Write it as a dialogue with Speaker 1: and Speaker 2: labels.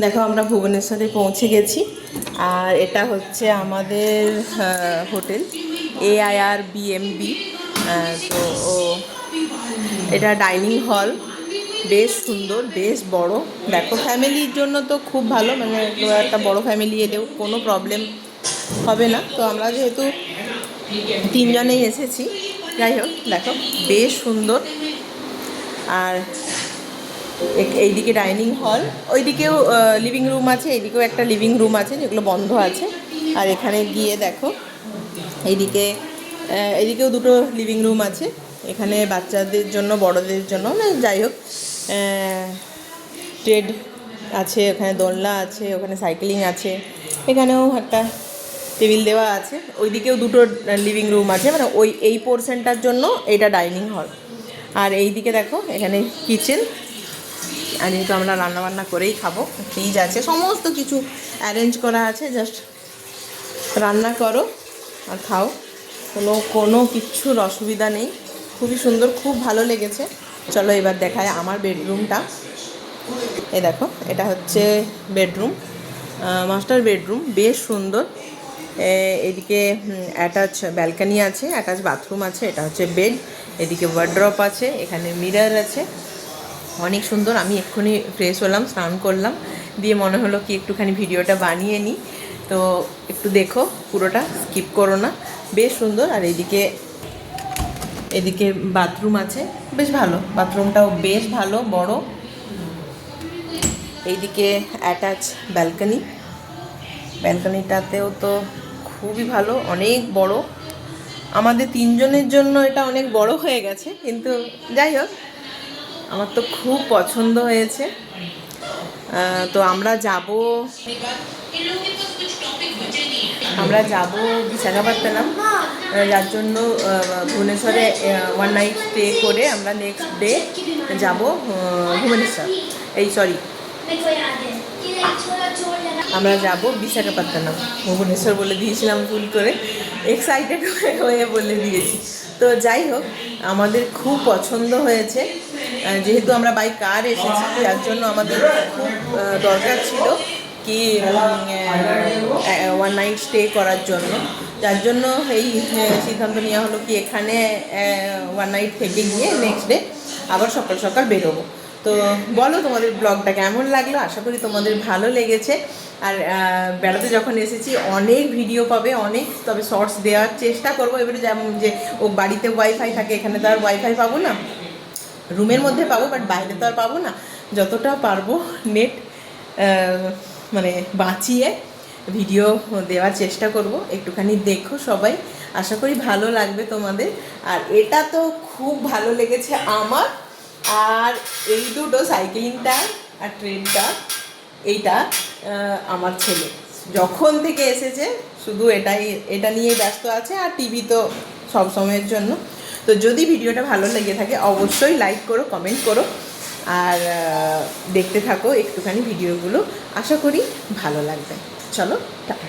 Speaker 1: দেখো আমরা ভুবনেশ্বরে পৌঁছে গেছি। আর এটা হচ্ছে আমাদের হোটেল AIRBMB। তো এটা ডাইনিং হল, বেশ সুন্দর, বেশ বড়। দেখো ফ্যামিলির জন্য তো খুব ভালো, মানে একটা বড় ফ্যামিলি এলেও কোনো প্রবলেম হবে না। তো আমরা যেহেতু 3 জনেই এসেছি, যাই হোক দেখো বেশ সুন্দর। আর এইদিকে ডাইনিং হল, ওইদিকেও লিভিং রুম আছে, এইদিকেও একটা লিভিং রুম আছে যেগুলো বন্ধ আছে। আর এখানে গিয়ে দেখো এইদিকেও দুটো লিভিং রুম আছে। এখানে বাচ্চাদের জন্য, বড়দের জন্য, না যাই হোক, ট্রেড আছে, ওখানে দোলনা আছে, ওখানে সাইক্লিং আছে, এখানেও একটা টেবিল দেওয়া আছে। ওইদিকেও দুটো লিভিং রুম আছে, মানে এই পোর্শনটার জন্য এটা ডাইনিং হল। আর এইদিকে দেখো এখানে কিচেন, আর যেহেতু আমরা রান্নাবান্না করেই খাবো, ফ্রিজ আছে, সমস্ত কিছু অ্যারেঞ্জ করা আছে, জাস্ট রান্না করো আর খাও, কোনো কিচ্ছুর অসুবিধা নেই। খুবই সুন্দর, খুব ভালো লেগেছে। চলো এবার দেখায় আমার বেডরুমটা। এ দেখো এটা হচ্ছে বেডরুম, মাস্টার বেডরুম, বেশ সুন্দর। এদিকে অ্যাটাচ ব্যালকানি আছে, অ্যাটাচ বাথরুম আছে, এটা হচ্ছে বেড, এদিকে ওয়ার্ড্রপ আছে, এখানে মিরর আছে, অনেক সুন্দর। আমি এক্ষুনি ফ্রেশ হলাম, স্নান করলাম, দিয়ে মনে হলো কি একটুখানি ভিডিওটা বানিয়ে নিই। তো একটু দেখো, পুরোটা স্কিপ করো না, বেশ সুন্দর। আর এদিকে বাথরুম আছে, বেশ ভালো, বাথরুমটাও বেশ ভালো, বড়। এইদিকে অ্যাটাচ ব্যালকানি, ব্যালকানিটাতেও তো খুবই ভালো, অনেক বড়। আমাদের 3 জনের জন্য এটা অনেক বড় হয়ে গেছে, কিন্তু যাই হোক আমার তো খুব পছন্দ হয়েছে। তো আমরা যাব বিশাখাপত্তনম, যার জন্য ভুবনেশ্বরে 1 নাইট স্টে করে আমরা নেক্সট ডে যাব ভুবনেশ্বর, আমরা যাব বিশাখাপত্তনম। ভুবনেশ্বর বলে দিয়েছিলাম ভুল করে, এক্সাইটেড হয়ে বলে দিয়েছি। তো যাই হোক, আমাদের খুব পছন্দ হয়েছে। যেহেতু আমরা বাই কার এসেছি, যার জন্য আমাদের খুব দরকার ছিল কি 1 নাইট স্টে করার জন্য, যার জন্য এই সিদ্ধান্ত নেওয়া হলো কি এখানে 1 নাইট থেকে গিয়ে নেক্সট ডে আবার সকাল সকাল বেরোবো। তো বলো তোমাদের ব্লগটা কেমন লাগলো, আশা করি তোমাদের ভালো লেগেছে। আর বেড়াতে যখন এসেছি অনেক ভিডিও পাবে, অনেক, তবে শর্টস দেওয়ার চেষ্টা করবো। এবারে যেমন যে ও বাড়িতে ওয়াইফাই থাকে, এখানে তো আর ওয়াইফাই পাবো না, রুমের মধ্যে পাবো, বাট বাইরে তো আর পাবো না। যতটা পারবো নেট মানে বাঁচিয়ে ভিডিও দেওয়ার চেষ্টা করব। একটুখানি দেখো সবাই, আশা করি ভালো লাগবে তোমাদের। আর এটা তো খুব ভালো লেগেছে আমার। আর এই দুটো সাইকেলিংটা আর ট্রেনটা, এইটা আমার ছেলে যখন থেকে এসেছে শুধু এটা নিয়েই ব্যস্ত আছে, আর টিভি তো সব সময়ের জন্য। তো যদি ভিডিওটা ভালো লেগে থাকে অবশ্যই লাইক করো, কমেন্ট করো, আর দেখতে থাকো একটুখানি ভিডিওগুলো, আশা করি ভালো লাগবে। চলো টাটা।